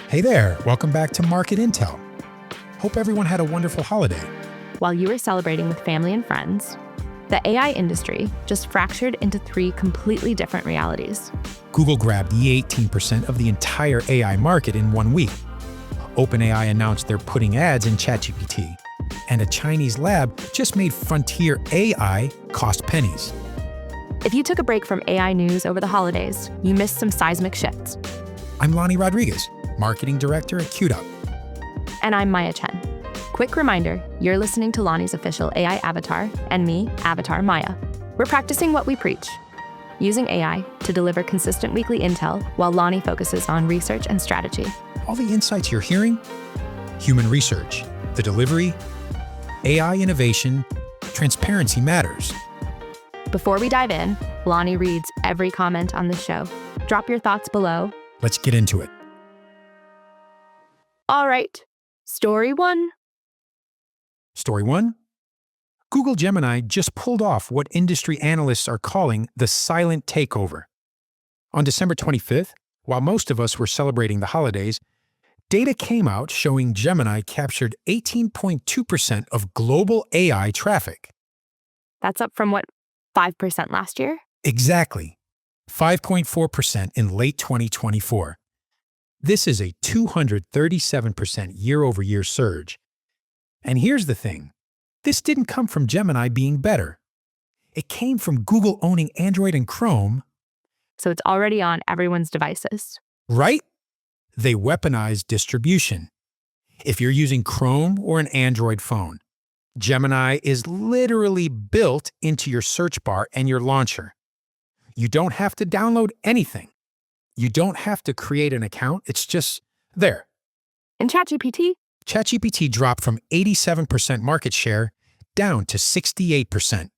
Hey there, welcome back to Market Intel. Hope everyone had a wonderful holiday. While you were celebrating with family and friends, the AI industry just fractured into three completely different realities. Google grabbed the 18% of the entire AI market in 1 week. OpenAI announced they're putting ads in ChatGPT. And a Chinese lab just made frontier AI cost pennies. If you took a break from AI news over the holidays, you missed some seismic shifts. I'm Lonnie Rodriguez, Marketing Director at QDup. And I'm Maya Chen. Quick reminder, you're listening to Lonnie's official AI avatar and me, Avatar Maya. We're practicing what we preach, using AI to deliver consistent weekly intel while Lonnie focuses on research and strategy. All the insights you're hearing, human research, the delivery, AI innovation, transparency matters. Before we dive in, Lonnie reads every comment on the show. Drop your thoughts below. Let's get into it. All right, story one. Story 1. Google Gemini just pulled off what industry analysts are calling the silent takeover. On December 25th, while most of us were celebrating the holidays, data came out showing Gemini captured 18.2% of global AI traffic. That's up from what, 5% last year? Exactly. 5.4% in late 2024. This is a 237% year-over-year surge. And here's the thing. This didn't come from Gemini being better. It came from Google owning Android and Chrome. So it's already on everyone's devices. Right? They weaponized distribution. If you're using Chrome or an Android phone, Gemini is literally built into your search bar and your launcher. You don't have to download anything. You don't have to create an account. It's just there. In ChatGPT? ChatGPT dropped from 87% market share down to 68%.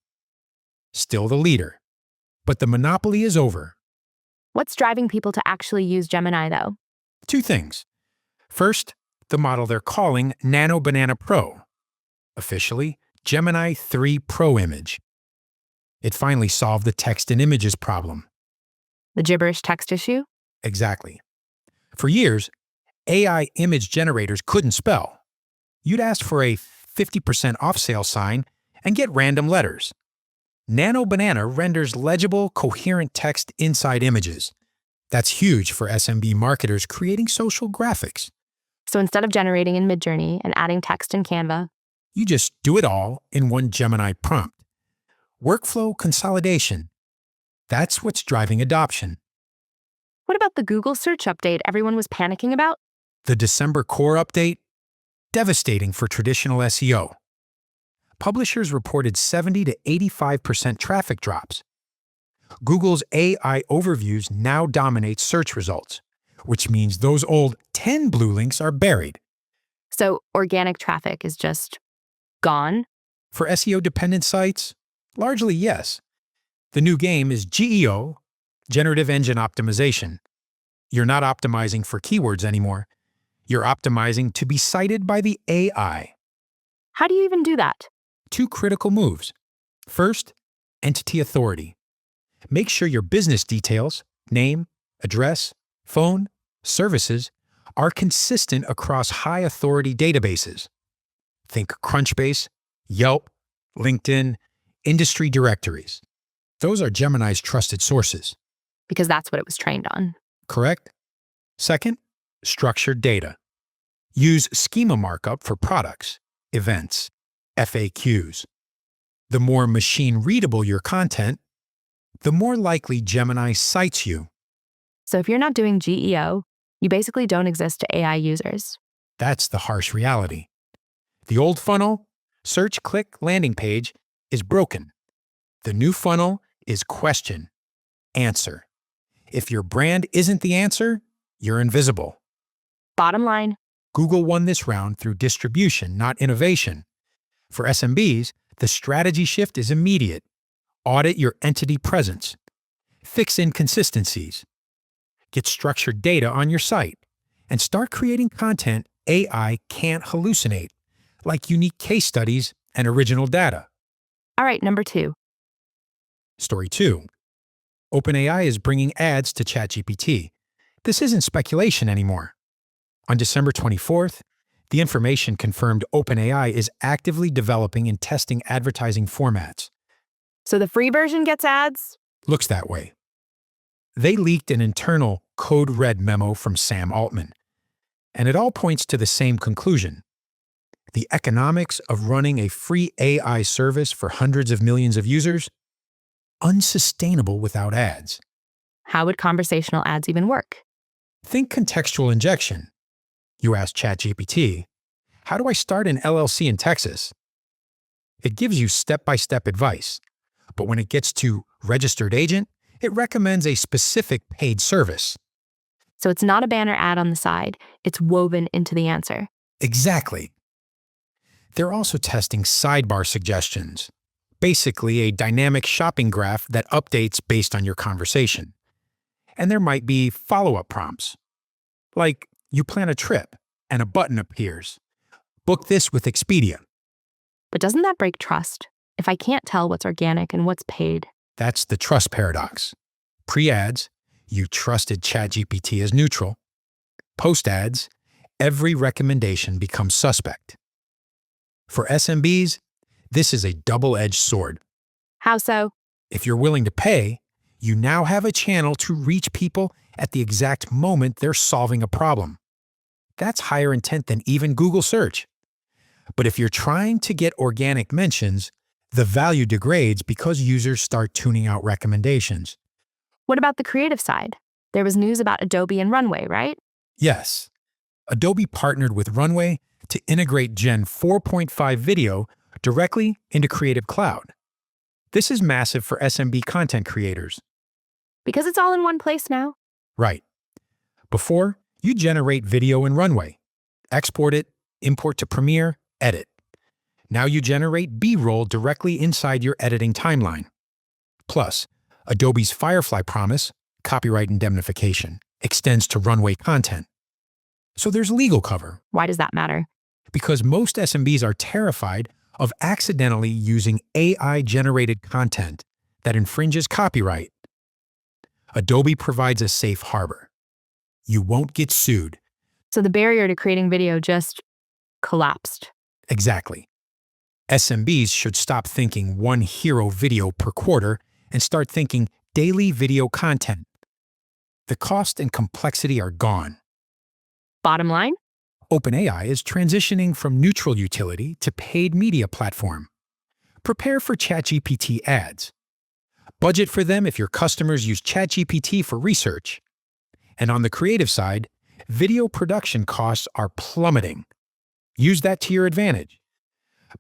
Still the leader. But the monopoly is over. What's driving people to actually use Gemini, though? 2 things. First, the model they're calling Nano Banana Pro. Officially, Gemini 3 Pro Image. It finally solved the text and images problem. The gibberish text issue? Exactly. For years, AI image generators couldn't spell. You'd ask for a 50% off sale sign and get random letters. Nano Banana renders legible, coherent text inside images. That's huge for SMB marketers creating social graphics. So instead of generating in Midjourney and adding text in Canva, You just do it all in one Gemini prompt. Workflow consolidation. That's what's driving adoption. what about the Google search update everyone was panicking about? The December core update? Devastating for traditional SEO. Publishers reported 70 to 85% traffic drops. Google's AI overviews now dominate search results, which means those old 10 blue links are buried. So organic traffic is just gone? For SEO-dependent sites, largely yes. The new game is GEO, Generative Engine Optimization. You're not optimizing for keywords anymore. You're optimizing to be cited by the AI. How do you even do that? 2 critical moves. First, entity authority. Make sure your business details, name, address, phone, services, are consistent across high-authority databases. Think Crunchbase, Yelp, LinkedIn, industry directories. Those are Gemini's trusted sources. Because that's what it was trained on. Correct? Second, structured data. Use schema markup for products, events, FAQs. The more machine-readable your content, the more likely Gemini cites you. So if you're not doing GEO, you basically don't exist to AI users. That's the harsh reality. The old funnel, search, click, landing page, is broken. The new funnel is question, answer. If your brand isn't the answer, you're invisible. Bottom line, Google won this round through distribution, not innovation. For SMBs, the strategy shift is immediate. Audit your entity presence. Fix inconsistencies. Get structured data on your site. And start creating content AI can't hallucinate, like unique case studies and original data. all right, number 2. Story 2. OpenAI is bringing ads to ChatGPT. This isn't speculation anymore. On December 24th, the information confirmed OpenAI is actively developing and testing advertising formats. So the free version gets ads? Looks that way. They leaked an internal code red memo from Sam Altman, and it all points to the same conclusion. The economics of running a free AI service for hundreds of millions of users? Unsustainable without ads. How would conversational ads even work? Think contextual injection. You ask ChatGPT, how do I start an LLC in Texas? It gives you step-by-step advice, but when it gets to registered agent, it recommends a specific paid service. So it's not a banner ad on the side, it's woven into the answer. Exactly. They're also testing sidebar suggestions, basically a dynamic shopping graph that updates based on your conversation. And there might be follow-up prompts, like you plan a trip and a button appears. Book this with Expedia. But doesn't that break trust? If I can't tell what's organic and what's paid? That's the trust paradox. Pre-ads, you trusted ChatGPT as neutral. Post-ads, every recommendation becomes suspect. For SMBs, this is a double-edged sword. How so? If you're willing to pay, you now have a channel to reach people at the exact moment they're solving a problem. That's higher intent than even Google search. But if you're trying to get organic mentions, the value degrades because users start tuning out recommendations. What about the creative side? There was news about Adobe and Runway, right? Yes, Adobe partnered with Runway to integrate Gen 4.5 video directly into Creative Cloud. This is massive for SMB content creators. Because it's all in one place now? Right. Before, you generate video in Runway, export it, import to Premiere, edit. Now you generate B-roll directly inside your editing timeline. Plus, Adobe's Firefly promise, copyright indemnification, extends to Runway content. So there's legal cover. Why does that matter? Because most SMBs are terrified of accidentally using AI-generated content that infringes copyright. Adobe provides a safe harbor. You won't get sued. So the barrier to creating video just collapsed. Exactly. SMBs should stop thinking one hero video per quarter and start thinking daily video content. The cost and complexity are gone. Bottom line? OpenAI is transitioning from neutral utility to paid media platform. Prepare for ChatGPT ads. Budget for them if your customers use ChatGPT for research. And on the creative side, video production costs are plummeting. Use that to your advantage.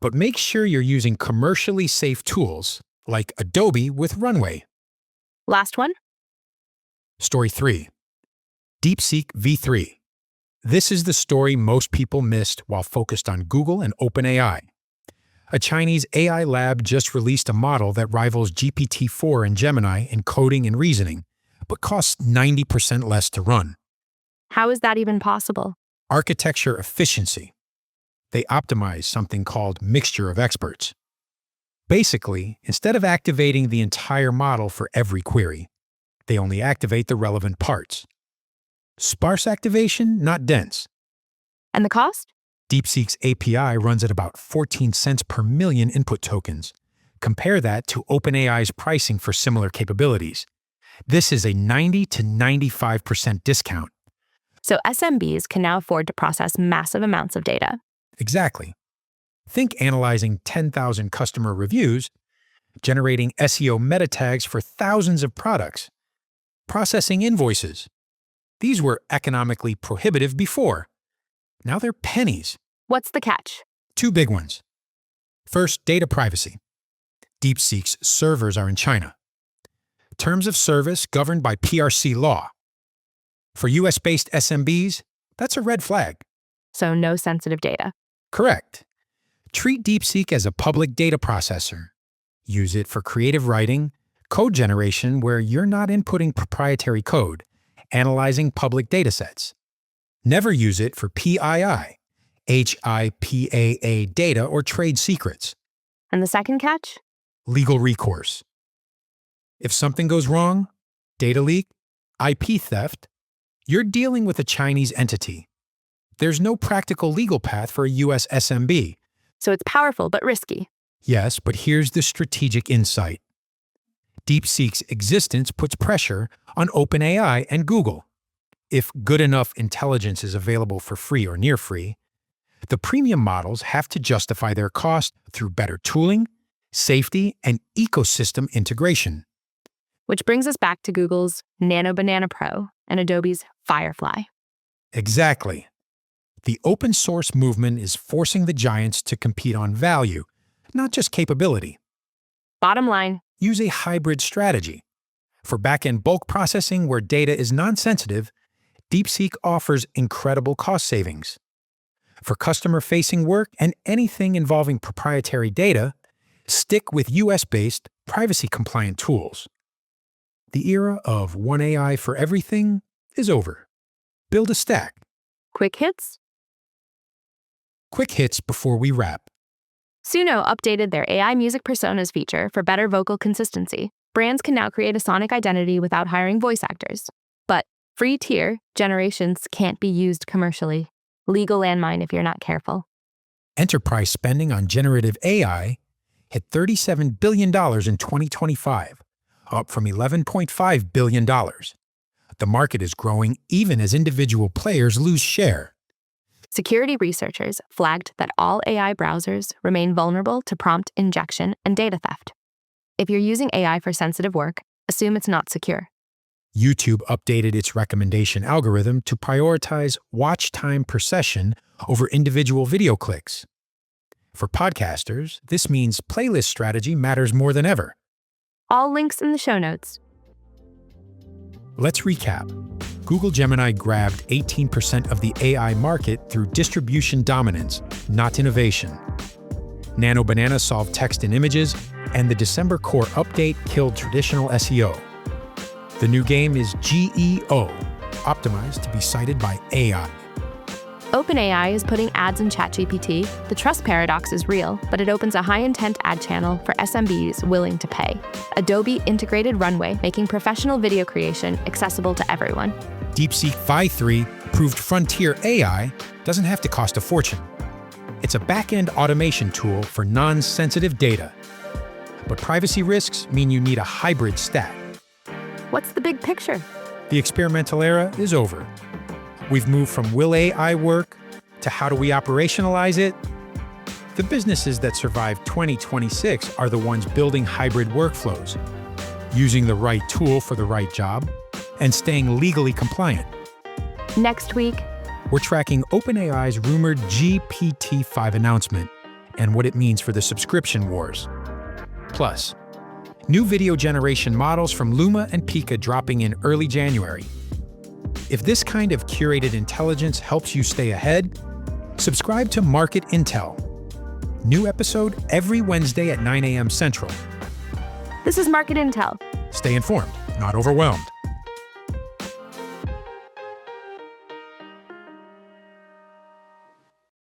But make sure you're using commercially safe tools like Adobe with Runway. Last one? Story 3. DeepSeek v3. This is the story most people missed while focused on Google and OpenAI. A Chinese AI lab just released a model that rivals GPT-4 and Gemini in coding and reasoning, but costs 90% less to run. How is that even possible? Architecture efficiency. They optimize something called mixture of experts. Basically, instead of activating the entire model for every query, they only activate the relevant parts. Sparse activation, not dense. And the cost? DeepSeek's API runs at about 14 cents per million input tokens. Compare that to OpenAI's pricing for similar capabilities. This is a 90 to 95% discount. So SMBs can now afford to process massive amounts of data. Exactly. Think analyzing 10,000 customer reviews, generating SEO meta tags for thousands of products, processing invoices. These were economically prohibitive before. Now they're pennies. What's the catch? 2 big ones. First, data privacy. DeepSeek's servers are in China. Terms of service governed by PRC law. For US-based SMBs, that's a red flag. So no sensitive data. Correct. Treat DeepSeek as a public data processor. Use it for creative writing, code generation where you're not inputting proprietary code, analyzing public datasets. Never use it for PII, HIPAA data or trade secrets. And the second catch? Legal recourse. If something goes wrong, data leak, IP theft, you're dealing with a Chinese entity. There's no practical legal path for a US SMB. So it's powerful but risky. Yes, but here's the strategic insight. DeepSeek's existence puts pressure on OpenAI and Google. If good enough intelligence is available for free or near free, the premium models have to justify their cost through better tooling, safety, and ecosystem integration. Which brings us back to Google's Nano Banana Pro and Adobe's Firefly. Exactly. The open source movement is forcing the giants to compete on value, not just capability. Bottom line, Use a hybrid strategy. For back-end bulk processing where data is non-sensitive, DeepSeek offers incredible cost savings. For customer-facing work and anything involving proprietary data, stick with US-based, privacy-compliant tools. The era of one AI for everything is over. Build a stack. quick hits. Quick hits before we wrap. Suno updated their AI music personas feature for better vocal consistency. Brands can now create a sonic identity without hiring voice actors. But free tier generations can't be used commercially. Legal landmine if you're not careful. Enterprise spending on generative AI hit $37 billion in 2025, up from $11.5 billion. The market is growing even as individual players lose share. Security researchers flagged that all AI browsers remain vulnerable to prompt injection and data theft. If you're using AI for sensitive work, assume it's not secure. YouTube updated its recommendation algorithm to prioritize watch time per session over individual video clicks. For podcasters, this means playlist strategy matters more than ever. All links in the show notes. Let's recap. Google Gemini grabbed 18% of the AI market through distribution dominance, not innovation. Nano Banana solved text and images, and the December core update killed traditional SEO. The new game is GEO, optimized to be cited by AI. OpenAI is putting ads in ChatGPT. The trust paradox is real, but it opens a high-intent ad channel for SMBs willing to pay. Adobe integrated Runway, making professional video creation accessible to everyone. DeepSeek Phi-3 proved frontier AI doesn't have to cost a fortune. It's a back-end automation tool for non-sensitive data. But privacy risks mean you need a hybrid stack. What's the big picture? The experimental era is over. We've moved from will AI work to how do we operationalize it? The businesses that survive 2026 are the ones building hybrid workflows, using the right tool for the right job, and staying legally compliant. Next week, we're tracking OpenAI's rumored GPT-5 announcement and what it means for the subscription wars. Plus, new video generation models from Luma and Pika dropping in early January. If this kind of curated intelligence helps you stay ahead, subscribe to Market Intel. New episode every Wednesday at 9 a.m. Central. This is Market Intel. Stay informed, not overwhelmed.